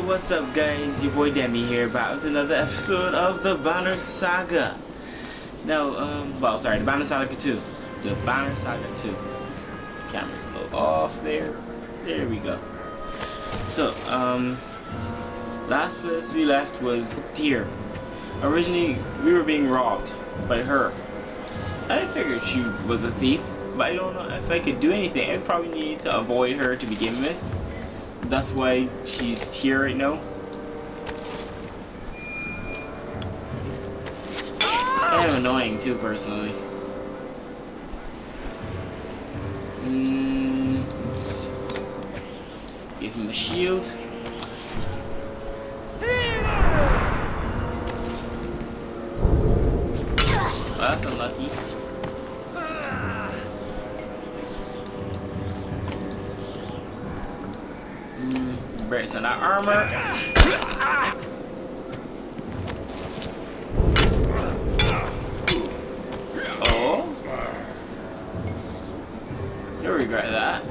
What's up guys, your boy Demi here, back with another episode of the Banner Saga. Now, the Banner Saga 2. The Banner Saga 2. Camera's a little off there. There we go. So, last place we left was here. Originally, we were being robbed by her. I figured she was a thief, but I don't know if I could do anything. I'd probably need to avoid her to begin with. That's why she's here right now. Kind of annoying too, personally. Give him a shield. Oh, that's unlucky. Breaks on that armor. Oh, you'll regret that.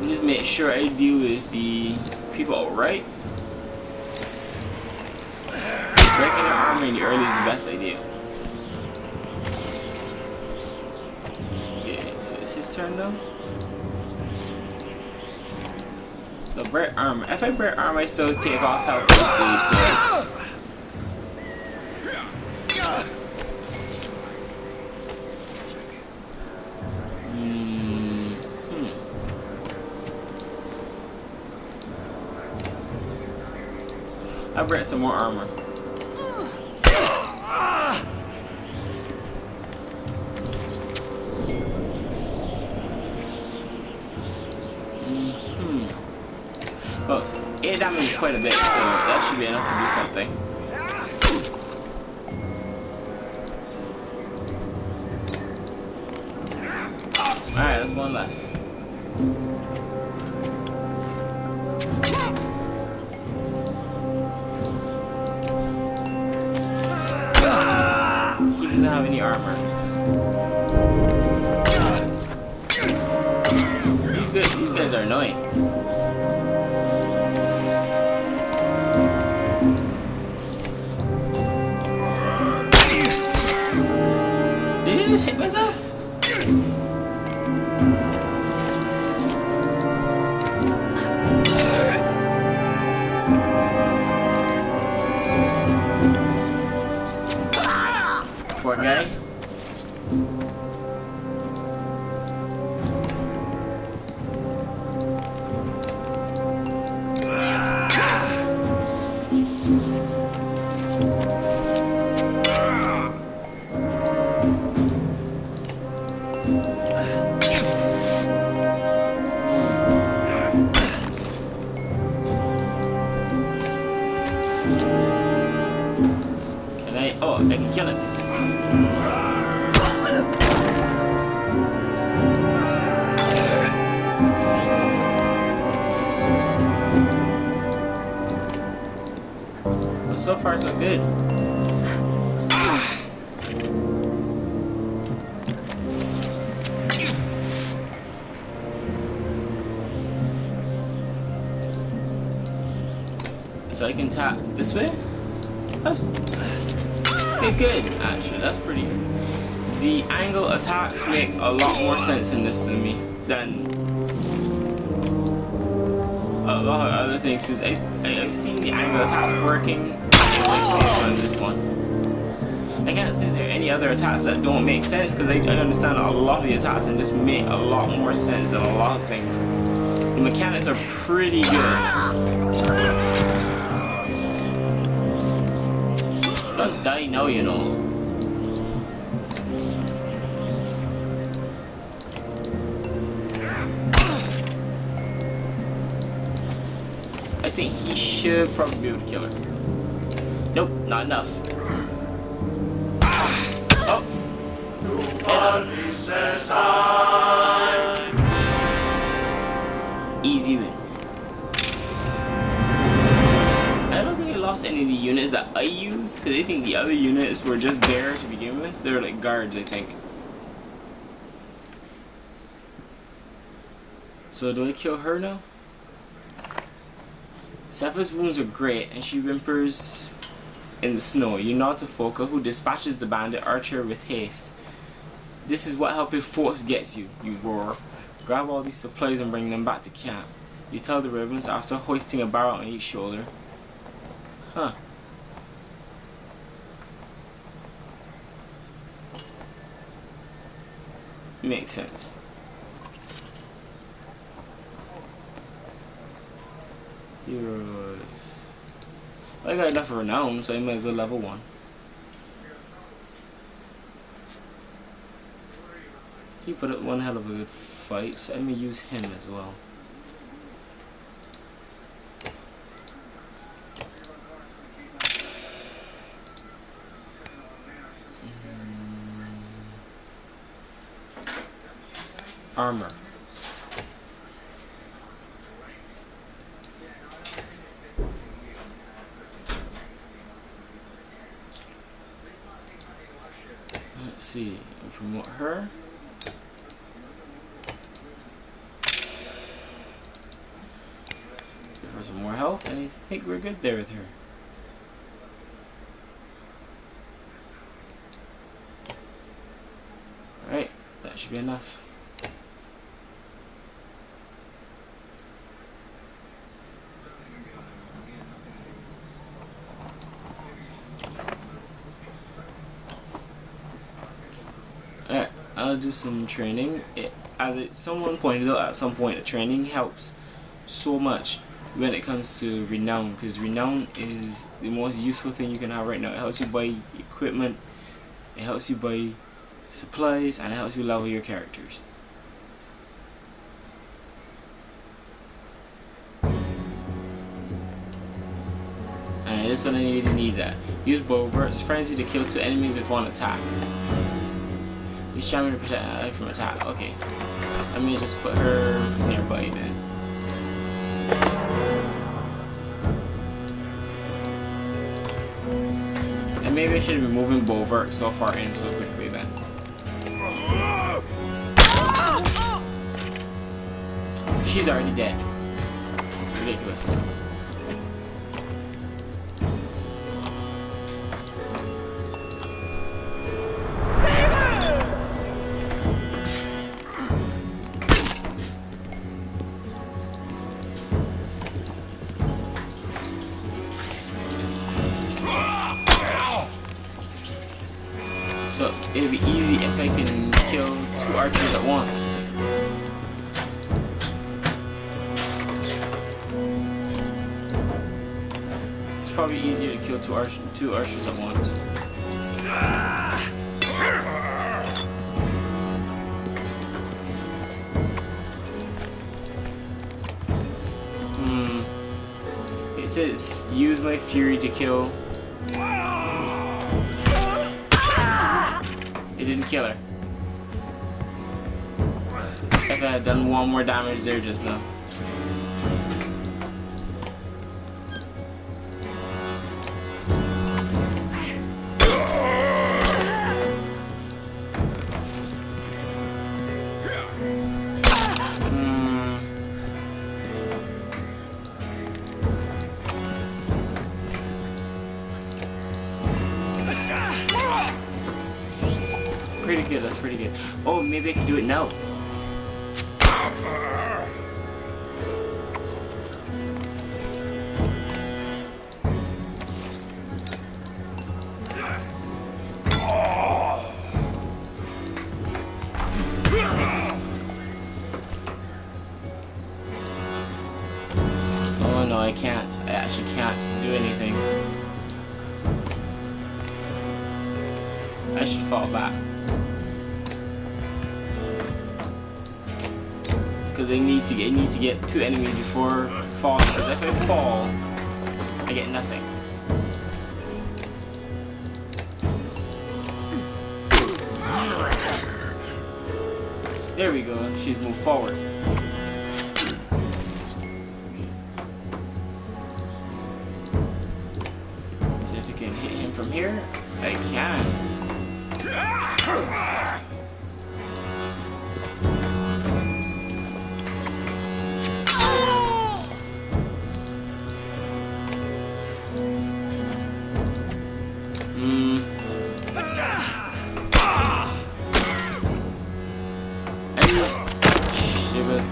Just make sure I deal with the people right. Breaking their armor in the early is the best idea. Okay, so it's his turn now. So break armor. If I break armor, I still take off health this dude, so. I break some more armor. Well, 8 damage is quite a bit, so that should be enough to do something. Alright, that's one less. He doesn't have any armor. These guys are annoying. Did I just hit myself? Poor guy. Oh, I can kill it. Well, so far so good. So I can tap this way? That's okay, good, actually, that's pretty good. The angle attacks make a lot more sense in this than a lot of other things, because I've seen the angle attacks working on this one. I can't say there are any other attacks that don't make sense, because I understand a lot of the attacks and just make a lot more sense than a lot of things. The mechanics are pretty good. Don't die now, you know. I think he should probably be able to kill her. Nope, not enough. Oh! Easy win. I don't think I lost any of the units that I use, because I think the other units were just there to begin with. They're like guards, I think. So do I kill her now? Seppa's wounds are great, and she whimpers in the snow. You nod to Foka, who dispatches the bandit archer with haste. This is what helping folks gets you, you roar. Grab all these supplies and bring them back to camp. You tell the ravens after hoisting a barrel on each shoulder. Huh. Makes sense. Heroes. I got enough renown, so I might as well level 1. He put up one hell of a good fight, so I'm gonna use him as well. Armor. Let's see, promote her. Give her some more health, and I think we're good there with her. Alright, that should be enough. Alright, I'll do some training. Someone pointed out at some point that training helps so much when it comes to renown, because renown is the most useful thing you can have right now. It helps you buy equipment, it helps you buy supplies, and it helps you level your characters. And this one I need that. Use Bovert's Frenzy to kill 2 enemies with 1 attack. Use Shaman to protect ally from attack. Okay. Let me just put her nearby then. And maybe I should have been moving Bovert so far in so quickly then. She's already dead. Ridiculous. So it'll be easy if I can kill 2 archers at once. It's probably easier to kill two archers at once. It says use my fury to kill. It didn't kill her. If I had done 1 more damage there just now. Pretty good, that's pretty good. Oh, maybe I can do it now. Oh no, I can't. I actually can't do anything. I should fall back. Because I need to get 2 enemies before falling. Because if I fall, I get nothing. There we go. She's moved forward. here? I can.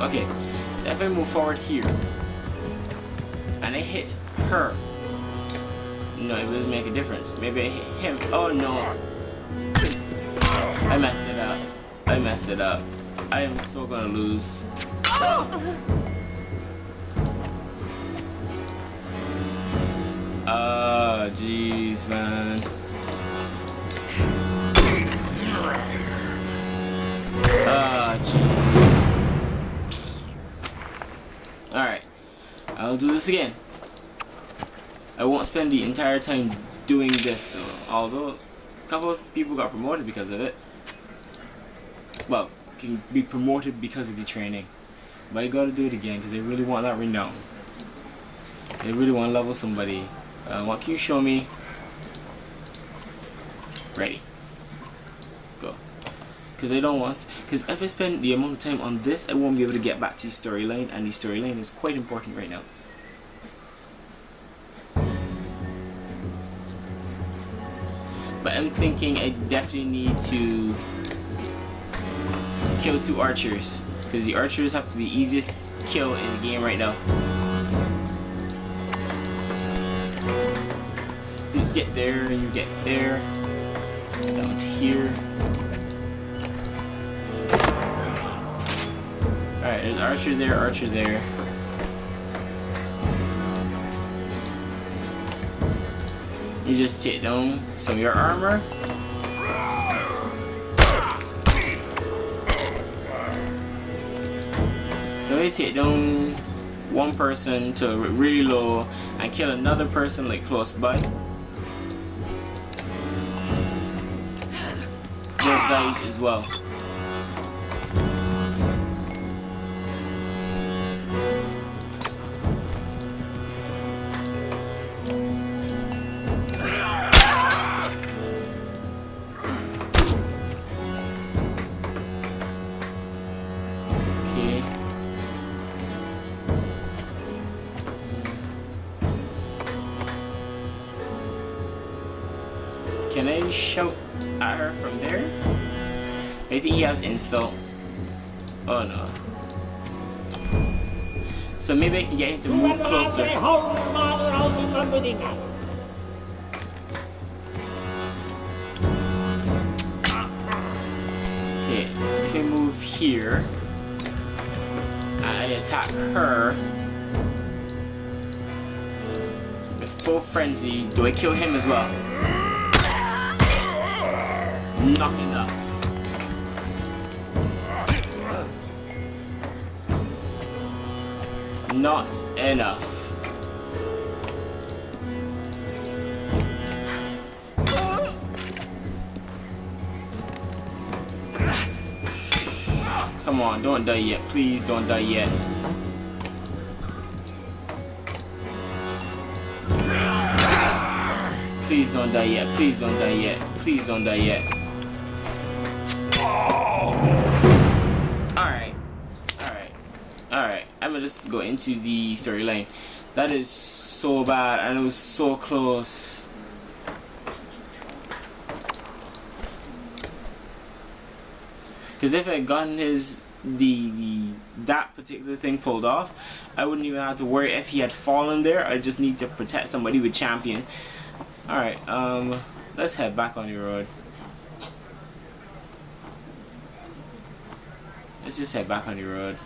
Okay, so if I move forward here and I hit her, no, it doesn't make a difference. Maybe I hit him. Oh no, I messed it up. I messed it up. I am so gonna lose. Oh jeez, man. Oh jeez. Alright, I'll do this again. I won't spend the entire time doing this though, although a couple of people got promoted because of it. Well, can be promoted because of the training. But I gotta do it again because they really want that renown. They really want to level somebody. What can you show me? Ready. Go. Because I don't want, because if I spend the amount of time on this, I won't be able to get back to the storyline, and the storyline is quite important right now. But I'm thinking I definitely need to kill 2 archers, because the archers have to be easiest kill in the game right now. You just get there, and you get there, down here. Alright, there's archer there, archer there. You just take down some of your armor. Then you take down one person to really low and kill another person like close by. They'll die as well. Can I shout at her from there? I think he has insult. Oh no. So maybe I can get him to move closer. Okay, if I move here, I attack her. With full frenzy, do I kill him as well? Not enough. Not enough. Come on, don't die yet. Please don't die yet. Please don't die yet. Please don't die yet. Please don't die yet. Alright, I'm gonna just go into the storyline. That is so bad, and it was so close. Because if I had gotten that particular thing pulled off, I wouldn't even have to worry if he had fallen there. I just need to protect somebody with champion. Alright, let's head back on the road. Let's just head back on the road.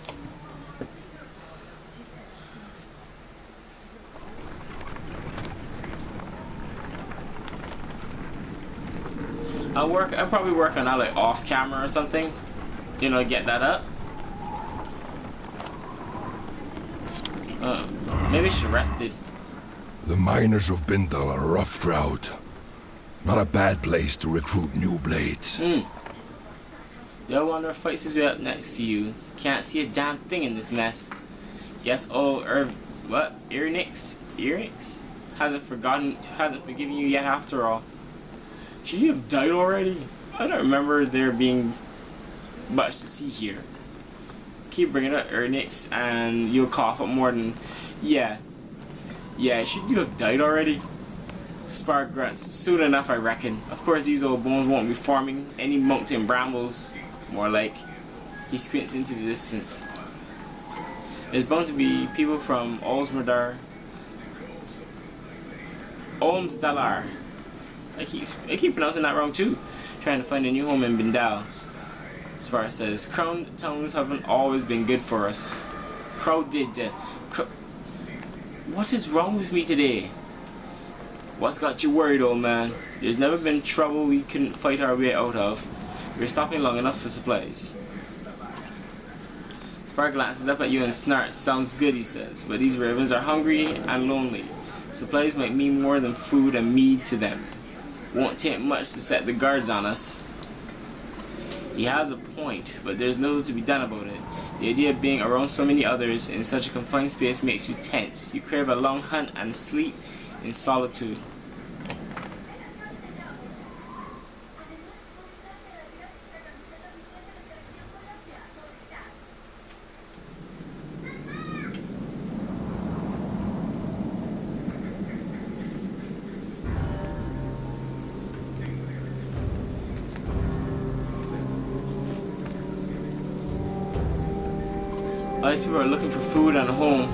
I'll probably work on that like off camera or something. You know, get that up. Maybe I should have rested. The miners of Bindal are a rough crowd. Not a bad place to recruit new blades. Yo, wanderer fights his way up next to you. Can't see a damn thing in this mess. Guess what? Earnix hasn't forgiven you yet after all. Should you have died already? I don't remember there being much to see here. Keep bringing up Ernix and you'll cough up more than... Yeah. Yeah, should you have died already? Spark grunts. Soon enough, I reckon. Of course, these old bones won't be forming any mountain brambles. More like... He squints into the distance. There's bound to be people from Olmsdalar. I keep pronouncing that wrong too. Trying to find a new home in Bindal. Spar says, Crown tongues haven't always been good for us. What is wrong with me today? What's got you worried, old man? There's never been trouble we couldn't fight our way out of. We're stopping long enough for supplies. Spar glances up at you and snarts. Sounds good, he says, but these ravens are hungry and lonely. Supplies might mean more than food and mead to them. Won't take much to set the guards on us. He has a point, but there's little to be done about it. The idea of being around so many others in such a confined space makes you tense. You crave a long hunt and sleep in solitude. All these people are looking for food and a home.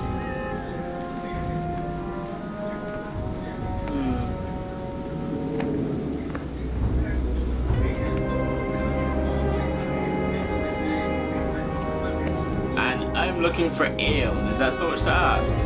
And I'm looking for ale. Is that so much to ask?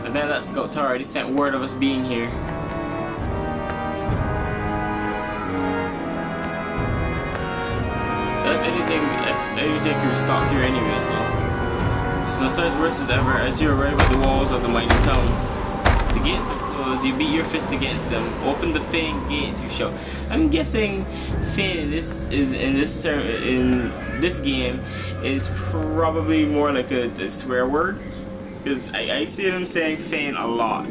I bet that scout already sent word of us being here. If anything, can stalk here anyway, so it starts worse as ever as you arrive at the walls of the mighty town. The gates are closed, you beat your fist against them. Open the Fane gates, you shout. I'm guessing Fane in this game is probably more like a swear word. Because I see them saying Fane a lot.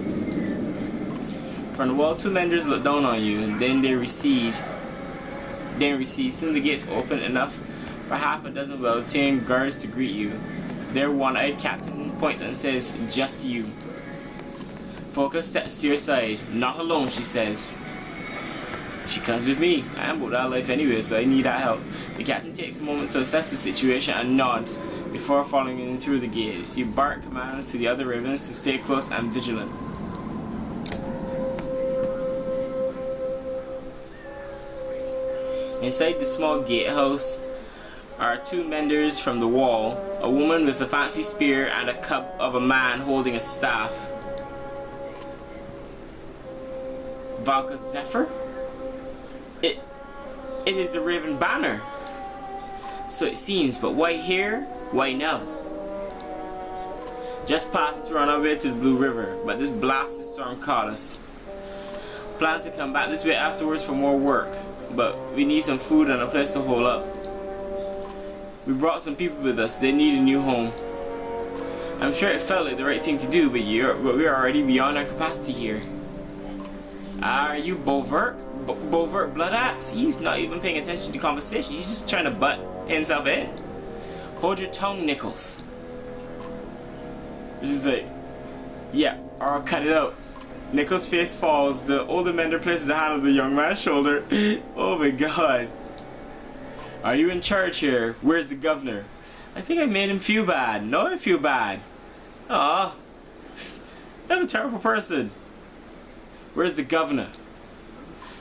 From the wall, two menders look down on you, and then they recede. Soon the gates open enough for half a dozen well-trained guards to greet you. Their one-eyed captain points and says, "Just you." Focus steps to your side. "Not alone," she says. "She comes with me. I am about that life anyway, so I need that help." The captain takes a moment to assess the situation and nods before following in through the gates. You bark commands to the other ravens to stay close and vigilant. Inside the small gatehouse are two menders from the wall, a woman with a fancy spear and a cub of a man holding a staff. Valka Zephyr? It is the Raven Banner. So it seems, but why here? Why now? Just passing to run our way to the Blue River, but this blasted storm caught us. Plan to come back this way afterwards for more work, but we need some food and a place to hole up. We brought some people with us, they need a new home. I'm sure it felt like the right thing to do, but we are already beyond our capacity here. Are you Beauvert? Beauvert Bloodaxe? He's not even paying attention to the conversation, he's just trying to butt himself in. Hold your tongue, Nichols. She's like, yeah, or I'll cut it out. Nichols' face falls. The older mender places a hand on the young man's shoulder. Oh my god. Are you in charge here? Where's the governor? I think I made him feel bad. No, I feel bad. Aw. I'm a terrible person. Where's the governor?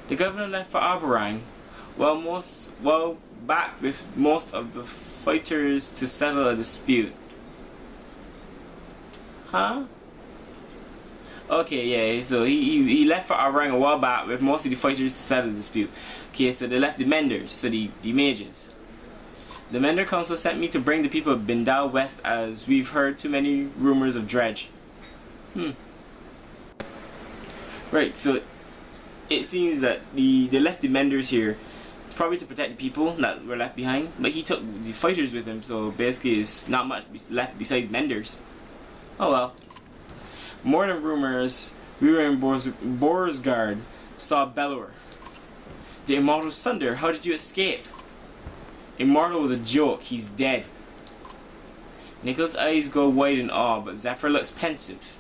The governor left for Aberang. Back with most of the fighters to settle a dispute. Huh? Okay, yeah, so he left for Aberang a while back with most of the fighters to settle the dispute. Okay, so they left the menders, so the mages. The Mender Council sent me to bring the people of Bindal west as we've heard too many rumors of Dredge. Right, so it seems that they left the menders here probably to protect the people that were left behind, but he took the fighters with him, so basically it's not much left besides menders. Oh well. More than rumors, we were in Borsgard, saw Bellower. The Immortal Sunder, how did you escape? Immortal was a joke, he's dead. Nicholas' eyes go wide in awe, but Zephyr looks pensive.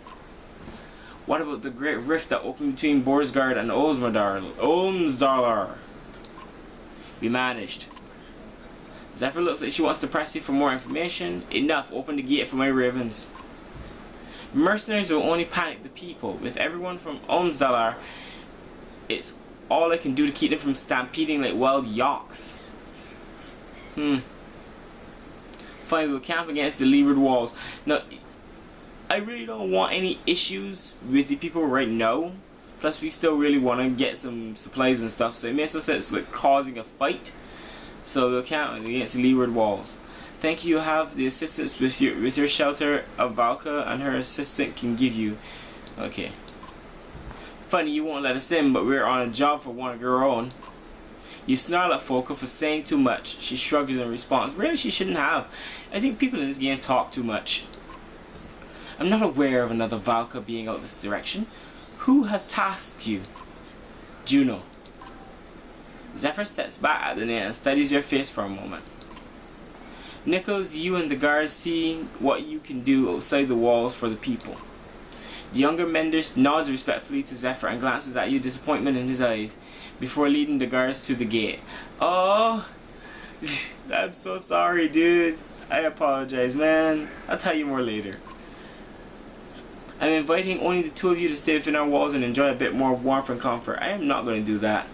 What about the great rift that opened between Borsgard and Olmsdalar? We managed. Zephyr looks like she wants to press you for more information. Enough, open the gate for my ravens. Mercenaries will only panic the people. With everyone from Olmsdalar, it's all I can do to keep them from stampeding like wild yaks. Fine, we'll camp against the leeward walls. Now, I really don't want any issues with the people right now. Plus, we still really want to get some supplies and stuff, so it makes no sense like causing a fight. So we'll camp against the leeward walls. Thank you. Have the assistance with your shelter of Valka and her assistant can give you. Okay. Funny, you won't let us in, but we're on a job for one of your own. You snarl at Folka for saying too much. She shrugs in response. Really, she shouldn't have. I think people in this game talk too much. I'm not aware of another Valka being out this direction. Who has tasked you? Juno. Zephyr steps back at the net and studies your face for a moment. Nichols, you and the guards see what you can do outside the walls for the people. The younger Mender nods respectfully to Zephyr and glances at you, disappointment in his eyes, before leading the guards to the gate. Oh, I'm so sorry, dude. I apologize, man. I'll tell you more later. I'm inviting only the two of you to stay within our walls and enjoy a bit more warmth and comfort. I am not going to do that.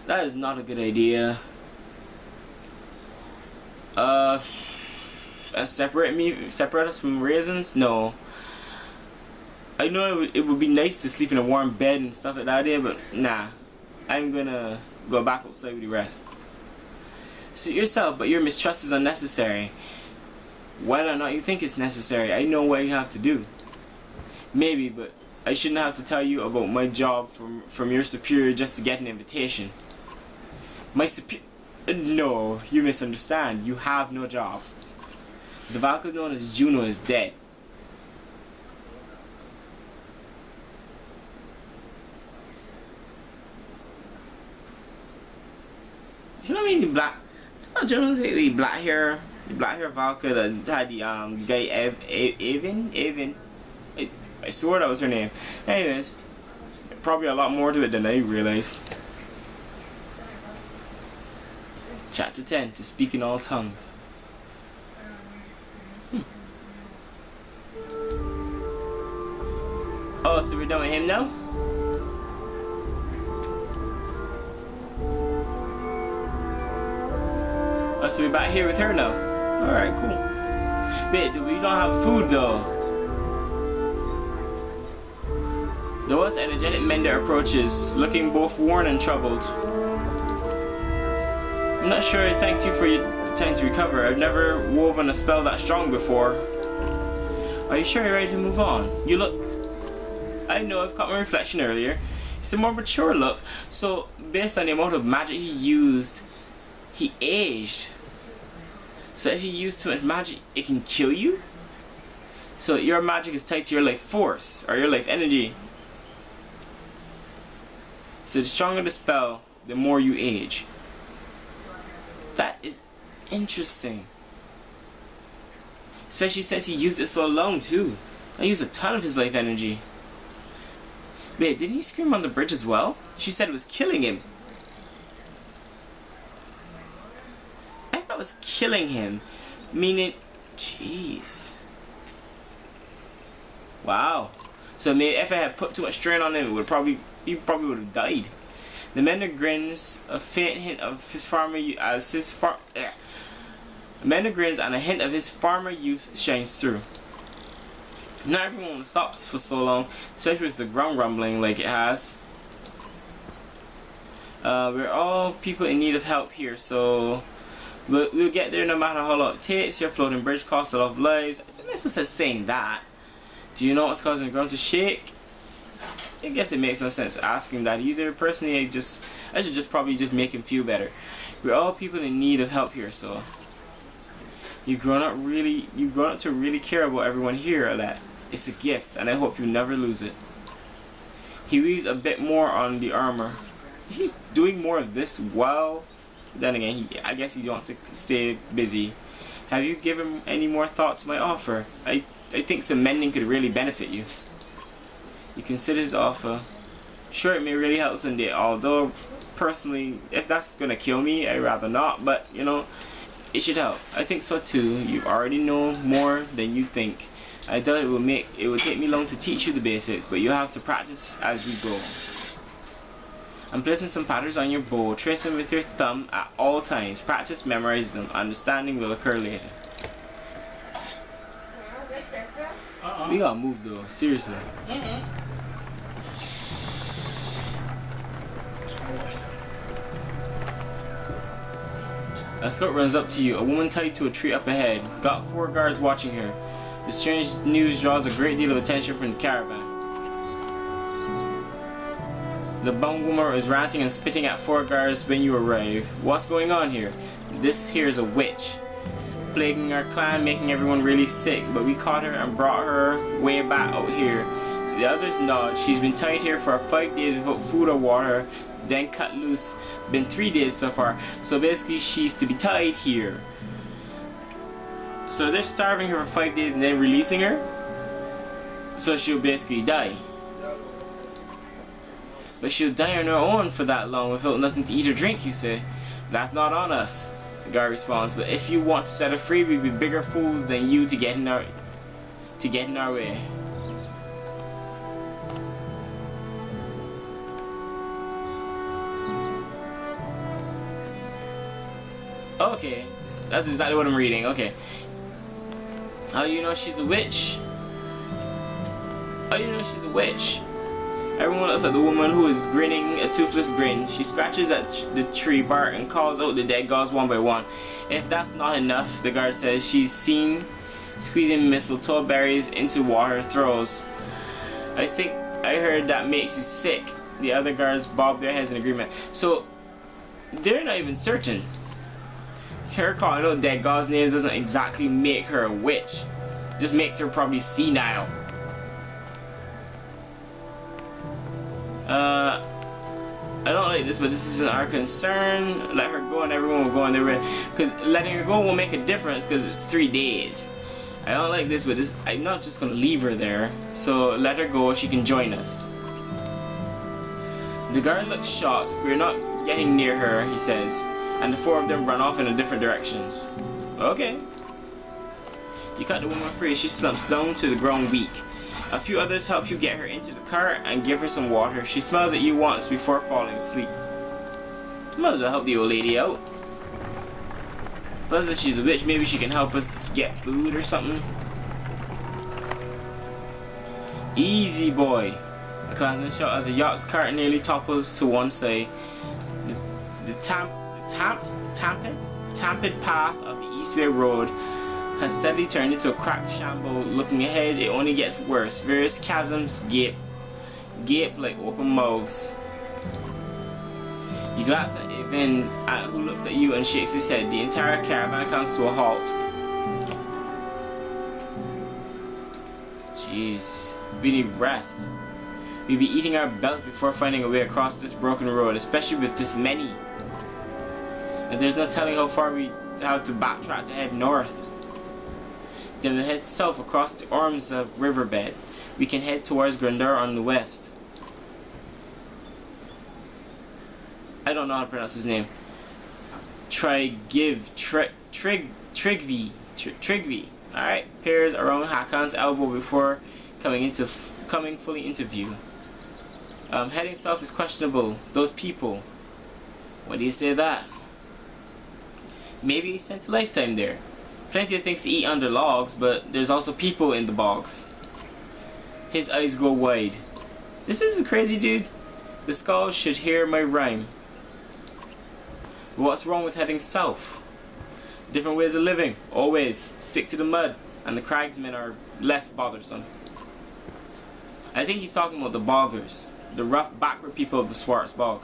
That is not a good idea. Separate us from raisins? No. I know it would be nice to sleep in a warm bed and stuff like that there, but nah. I'm gonna go back outside with the rest. Suit yourself, but your mistrust is unnecessary. Whether or not you think it's necessary, I know what you have to do. Maybe, but I shouldn't have to tell you about my job from your superior just to get an invitation. My superior... No, you misunderstand. You have no job. The Valka known as Juno is dead. You know what I mean? The black... Juno's the black hair Valka that had the guy Avin. I swore that was her name. Anyways, probably a lot more to it than I realized. Chapter 10, to speak in all tongues. Oh, so we're done with him now? Oh, so we're back here with her now. Alright, cool. Wait, we don't have food though. The most energetic Mender approaches, looking both worn and troubled. I'm not sure I thanked you for your time to recover. I've never woven a spell that strong before. Are you sure you're ready to move on? You look... I know, I've caught my reflection earlier. It's a more mature look, so based on the amount of magic he used, he aged. So if you use too much magic, it can kill you? So your magic is tied to your life force, or your life energy. So the stronger the spell, the more you age. That is interesting. Especially since he used it so long too. I used a ton of his life energy. Wait, didn't he scream on the bridge as well? She said it was killing him. I thought it was killing him. Meaning, jeez. Wow. So maybe if I had put too much strain on him, he probably would have died. The Mender grins, a faint hint of his Mender grins and a hint of his farmer youth shines through. Not everyone stops for so long, especially with the ground rumbling like it has. We're all people in need of help here, so we'll get there no matter how long it takes. Your floating bridge costs a lot of lives. I think this says saying that. Do you know what's causing the ground to shake? I guess it makes no sense asking that either. Personally, I should just probably just make him feel better. We're all people in need of help here, so you've grown up to really care about everyone here. That it's a gift, and I hope you never lose it. He weaves a bit more on the armor. He's doing more of this while. Then again, I guess he wants to stay busy. Have you given any more thought to my offer? I think some mending could really benefit you. You consider his offer. Sure, it may really help someday, although personally, if that's gonna kill me, I'd rather not, but you know, it should help. I think so too. You already know more than you think. I doubt it will take me long to teach you the basics, but you have to practice as we go. I'm placing some patterns on your bow. Trace them with your thumb at all times. Practice, memorize them. Understanding will occur later. We gotta move though, seriously. A scout runs up to you. A woman tied to a tree up ahead. Got 4 guards watching her. The strange news draws a great deal of attention from the caravan. The bum woman is ranting and spitting at 4 guards when you arrive. What's going on here? This here is a witch. Plaguing our clan, making everyone really sick, but we caught her and brought her way back out here. The others nod. She's been tied here for 5 days without food or water, then cut loose. Been 3 days so far, so basically she's to be tied here. So they're starving her for 5 days and then releasing her? So she'll basically die. But she'll die on her own for that long without nothing to eat or drink, you say? That's not on us, the guard responds, but if you want to set her free, we'd be bigger fools than you to get in our way. Okay, that's exactly what I'm reading, okay. How do you know she's a witch? How do you know she's a witch? Everyone looks at the woman who is grinning a toothless grin. She scratches at the tree bark and calls out the dead gods one by one. If that's not enough, the guard says, she's seen squeezing mistletoe berries into water throws. I think I heard that makes you sick. The other guards bob their heads in agreement. So, they're not even certain. Her calling out dead gods' names doesn't exactly make her a witch. It just makes her probably senile. I don't like this, but this isn't our concern. Let her go and everyone will go on their way. Because letting her go won't make a difference because it's 3 days. I don't like this, but I'm not just going to leave her there. So let her go, she can join us. The guard looks shocked. We're not getting near her, he says. And the 4 of them run off in different directions. Okay. You cut the woman free. She slumps down to the ground weak. A few others help you get her into the car and give her some water. She smiles at you once before falling asleep. Might as well help the old lady out. Plus, if she's a witch, maybe she can help us get food or something. Easy boy. A clansman shot as a yacht's cart nearly topples to one side. The tamped path of the Eastway Road has steadily turned into a cracked shamble. Looking ahead, it only gets worse. Various chasms gape like open mouths. You glance at Ivan, who looks at you and shakes his head. The entire caravan comes to a halt. Jeez, we need rest. We'll be eating our belts before finding a way across this broken road, especially with this many. And there's no telling how far we have to backtrack to head north. Then we'll head south across the arms of riverbed. We can head towards Grandeur on the west. I don't know how to pronounce his name. Trigvi. Alright, pairs around Hakon's elbow before coming fully into view. Heading south is questionable. Those people. What do you say of that? Maybe he spent a lifetime there. Plenty of things to eat under logs, but there's also people in the bogs. His eyes go wide. This is a crazy dude. The skulls should hear my rhyme. But what's wrong with heading south? Different ways of living. Always. Stick to the mud. And the cragsmen are less bothersome. I think he's talking about the boggers, the rough, backward people of the Schwarzbog.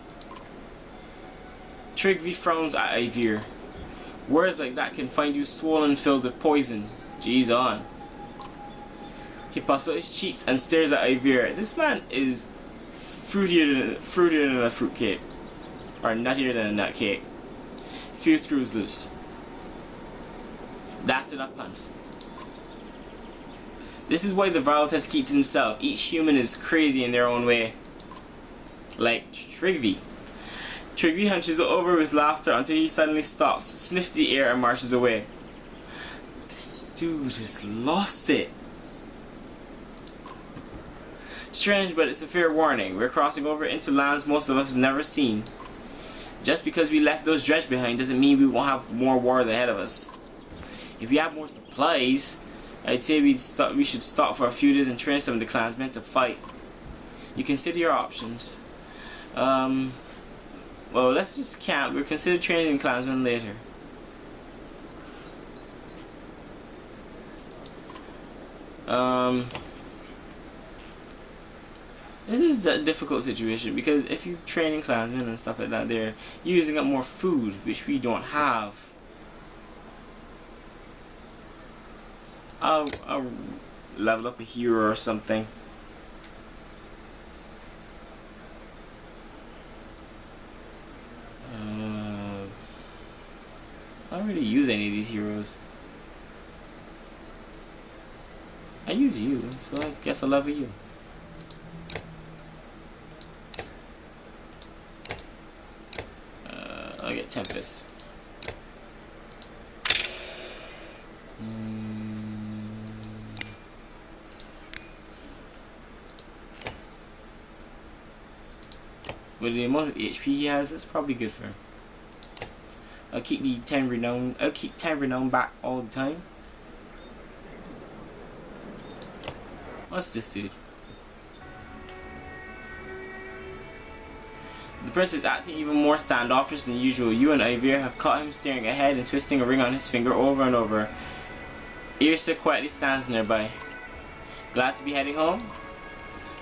Trigvi frowns at Ivir. Words like that can find you swollen, filled with poison. Jeez on. He puffs out his cheeks and stares at Ivir. This man is fruitier than a fruitcake. Or nuttier than a nut cake. Few screws loose. That's enough puns. This is why the Varl tend to keep to themselves. Each human is crazy in their own way. Like Trigvi. Trigvi hunches over with laughter until he suddenly stops, sniffs the air and marches away. This dude has lost it. Strange, but it's a fair warning. We're crossing over into lands most of us have never seen. Just because we left those dredge behind doesn't mean we won't have more wars ahead of us. If we have more supplies, I'd say we should stop for a few days and train some of the clansmen to fight. You consider your options. Well, let's just camp. We'll consider training clansmen later. This is a difficult situation because if you training clansmen and stuff like that, they're using up more food, which we don't have. I'll level up a hero or something. I don't really use any of these heroes. I use you, so I guess I'll level you. I'll get Tempest. With the amount of HP he has, it's probably good for him. I'll keep the 10 renown. I'll keep 10 renown back all the time. What's this dude? The prince is acting even more standoffish than usual. You and Ivir have caught him staring ahead and twisting a ring on his finger over and over. Irsa quietly stands nearby. Glad to be heading home?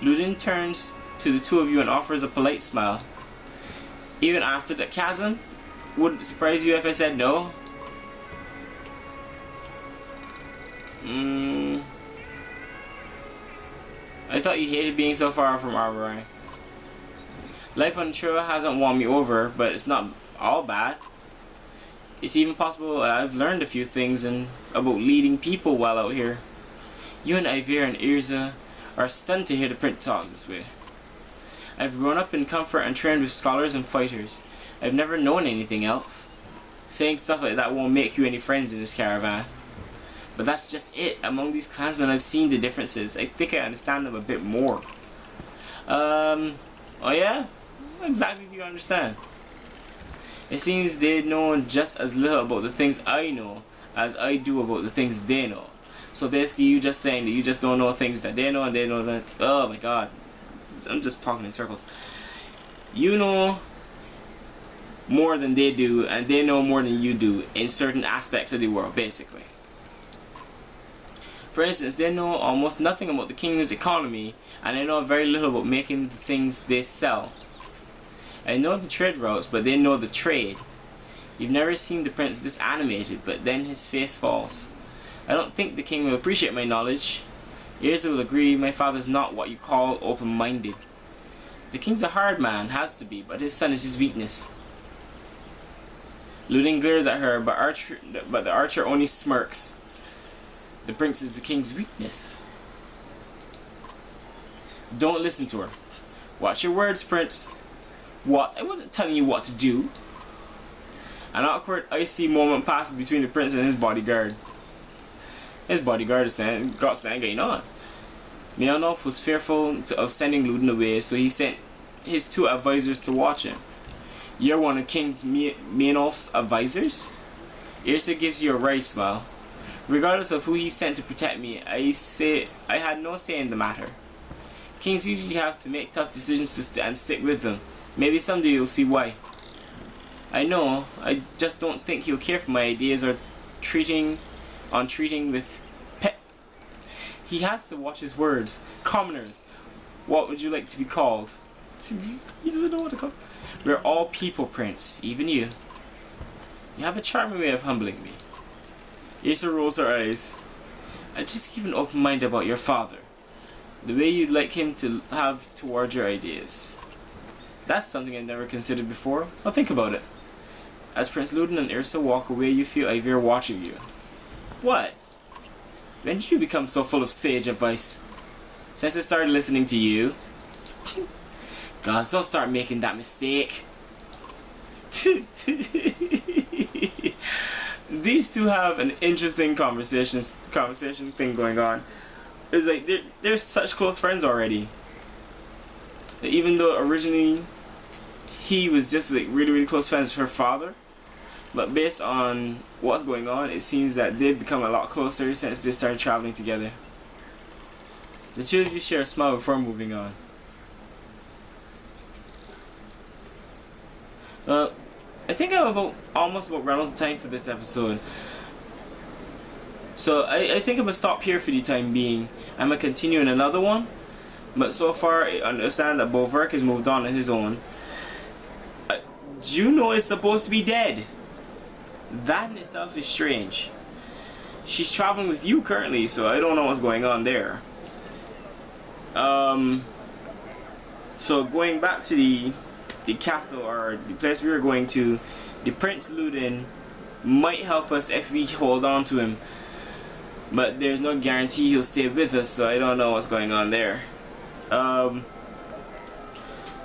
Ludin turns to the two of you and offers a polite smile. Even after the chasm? Would it surprise you if I said no? I thought you hated being so far from Arborai. Life on Trua hasn't won me over, but it's not all bad. It's even possible I've learned a few things about leading people while out here. You and Ivir and Irza are stunned to hear the prince talk this way. I've grown up in comfort and trained with scholars and fighters. I've never known anything else. Saying stuff like that won't make you any friends in this caravan. But that's just it. Among these clansmen I've seen the differences. I think I understand them a bit more. Oh yeah? What exactly do you understand? It seems they know just as little about the things I know as I do about the things they know. So basically you just saying that you just don't know things that they know and they know that... Oh my god. I'm just talking in circles. You know more than they do and they know more than you do in certain aspects of the world, basically. For instance, they know almost nothing about the kingdom's economy and they know very little about making the things they sell. I know the trade routes, but they know the trade. You've never seen the prince this animated, but then his face falls. I don't think the king will appreciate my knowledge. Irza will agree my father's not what you call open-minded. The king's a hard man, has to be, but his son is his weakness. Ludin glares at her, but the archer only smirks. The prince is the king's weakness. Don't listen to her. Watch your words, prince. What? I wasn't telling you what to do. An awkward, icy moment passes between the prince and his bodyguard. His bodyguard got something going on. Meonov was fearful of sending Ludin away, so he sent his two advisors to watch him. You're one of King Meonov's advisors? Irsa gives you a wry smile. Regardless of who he sent to protect me, I had no say in the matter. Kings usually have to make tough decisions and stick with them. Maybe someday you'll see why. I know, I just don't think he'll care for my ideas or treating with pet. He has to watch his words. Commoners, What would you like to be called? He doesn't know what to call. We're all people, Prince. Even you. You have a charming way of humbling me. Asa rolls her eyes. I just keep an open mind about your father. The way you'd like him to have towards your ideas. That's something I've never considered before. I'll think about it. As Prince Ludin and Ursa walk away, you feel Ivir watching you. What? When did you become so full of sage advice? Since I started listening to you. Gods, don't start making that mistake. These two have an interesting conversation thing going on. It's like they're such close friends already. Even though originally he was just like really close friends with her father, but based on what's going on, it seems that they've become a lot closer since they started traveling together. The two of you share a smile before moving on. I think I'm almost about run out of time for this episode. So I think I'm gonna stop here for the time being. I'm gonna continue in another one. But so far I understand that Bolverk has moved on his own. Juno is supposed to be dead. That in itself is strange. She's traveling with you currently, so I don't know what's going on there. So going back to the castle, or the place we were going to, the Prince Ludin might help us if we hold on to him, but there's no guarantee he'll stay with us, so I don't know what's going on there.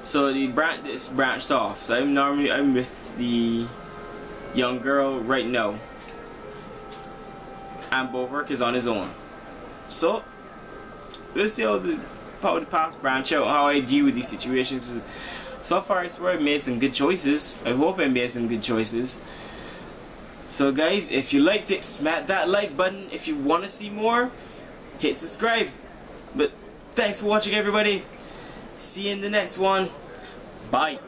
So it's branched off. So I'm with the young girl right now, and Bolverk is on his own. So we'll see how the past branch out, how I deal with these situations. So far I swear I made some good choices. I hope I made some good choices. So guys, if you liked it, smack that like button. If you want to see more, hit subscribe. But thanks for watching, everybody. See you in the next one. Bye.